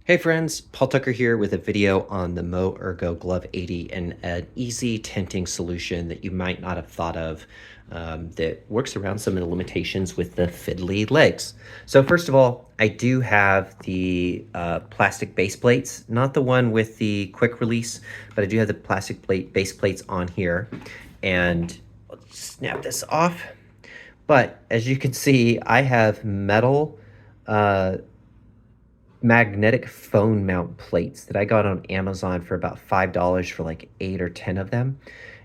Hey friends, Paul Tucker here with a video on the MoErgo Glove80 and an easy tinting solution that you might not have thought of that works around some of the limitations with the fiddly legs. So first of all, I do have the plastic base plates, not the one with the quick release, but I do have the plastic base plates on here. And let's snap this off. But as you can see, I have metal magnetic phone mount plates that I got on Amazon for about $5 for like 8 or 10 of them.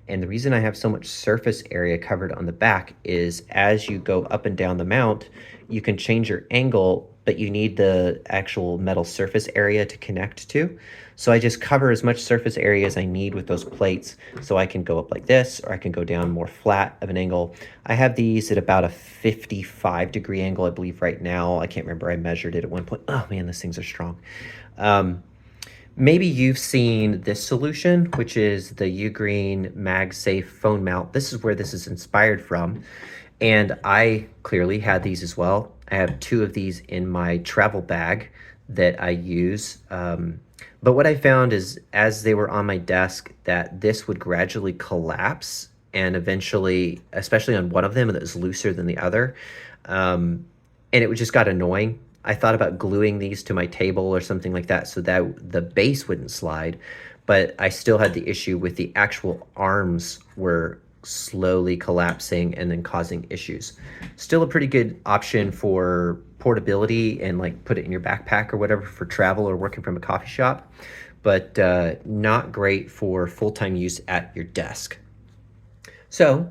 And the reason I have so much surface area covered on the back is as you go up and down the mount, you can change your angle, but you need the actual metal surface area to connect to. So I just cover as much surface area as I need with those plates, so I can go up like this, or I can go down more flat of an angle. I have these at about a 55-degree angle, I believe right now. I can't remember, I measured it at one point. Oh man, these things are strong. Maybe you've seen this solution, which is the UGREEN MagSafe phone mount. This is where this is inspired from. And I clearly had these as well. I have 2 of these in my travel bag that I use. But what I found is as they were on my desk that this would gradually collapse and eventually, especially on one of them that was looser than the other, and it just got annoying. I thought about gluing these to my table or something like that so that the base wouldn't slide, but I still had the issue with the actual arms were slowly collapsing and then causing issues. Still a pretty good option for portability and like put it in your backpack or whatever for travel or working from a coffee shop, but not great for full-time use at your desk. So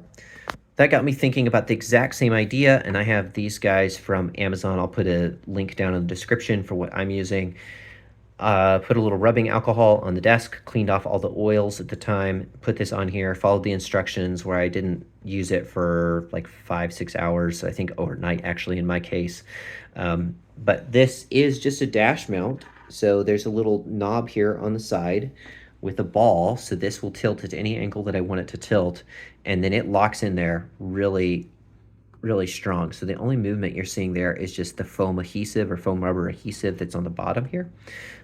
that got me thinking about the exact same idea, and I have these guys from Amazon. I'll put a link down in the description for what I'm using. Put a little rubbing alcohol on the desk, cleaned off all the oils at the time, put this on here, followed the instructions where I didn't use it for like 5-6 hours, I think overnight actually in my case. But this is just a dash mount, so there's a little knob here on the side with a ball, so this will tilt at any angle that I want it to tilt, and then it locks in there really strong. So the only movement you're seeing there is just the foam adhesive or foam rubber adhesive that's on the bottom here,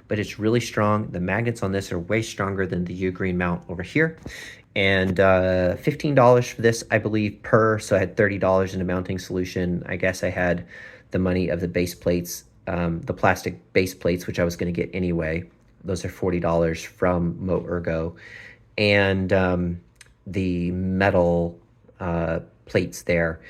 but it's really strong. The magnets on this are way stronger than the UGREEN mount over here, and $15 for this, I believe, per, so I had $30 in a mounting solution. I guess I had the money of the base plates, the plastic base plates, which I was going to get anyway. Those are $40 from MoErgo, and the metal plates there.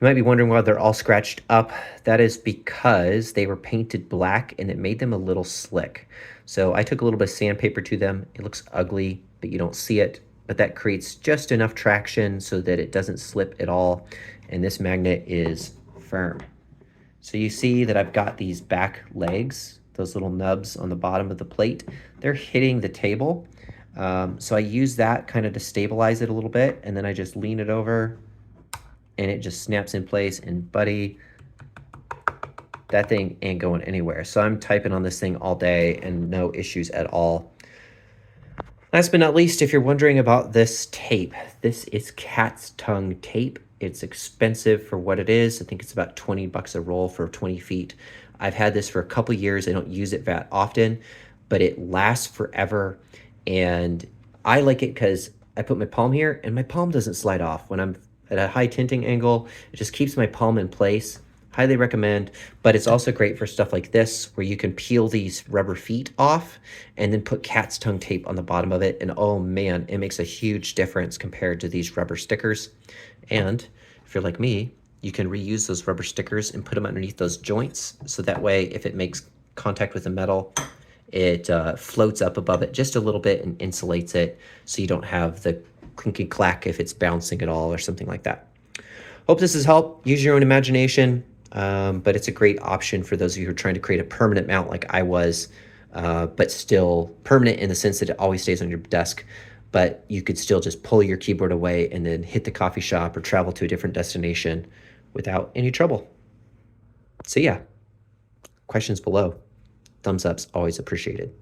You might be wondering why they're all scratched up. That is because they were painted black and it made them a little slick. So I took a little bit of sandpaper to them. It looks ugly, but you don't see it. But that creates just enough traction so that it doesn't slip at all. And this magnet is firm. So you see that I've got these back legs, those little nubs on the bottom of the plate. They're hitting the table. So I use that kind of to stabilize it a little bit, and then I just lean it over and it just snaps in place, and buddy, that thing ain't going anywhere. So I'm typing on this thing all day and no issues at all. Last but not least, if you're wondering about this tape, this is cat's tongue tape. It's expensive for what it is. I think it's about 20 bucks a roll for 20 feet. I've had this for a couple years. I don't use it that often, but it lasts forever. And I like it because I put my palm here and my palm doesn't slide off. When I'm at a high tinting angle, it just keeps my palm in place. Highly recommend, but it's also great for stuff like this where you can peel these rubber feet off and then put cat's tongue tape on the bottom of it. And oh man, it makes a huge difference compared to these rubber stickers. And if you're like me, you can reuse those rubber stickers and put them underneath those joints. So that way, if it makes contact with the metal, it floats up above it just a little bit and insulates it so you don't have the clinky clack if it's bouncing at all or something like that. Hope this has helped. Use your own imagination, but it's a great option for those of you who are trying to create a permanent mount like I was, but still permanent in the sense that it always stays on your desk, but you could still just pull your keyboard away and then hit the coffee shop or travel to a different destination without any trouble. So yeah, questions below. Thumbs up's always appreciated.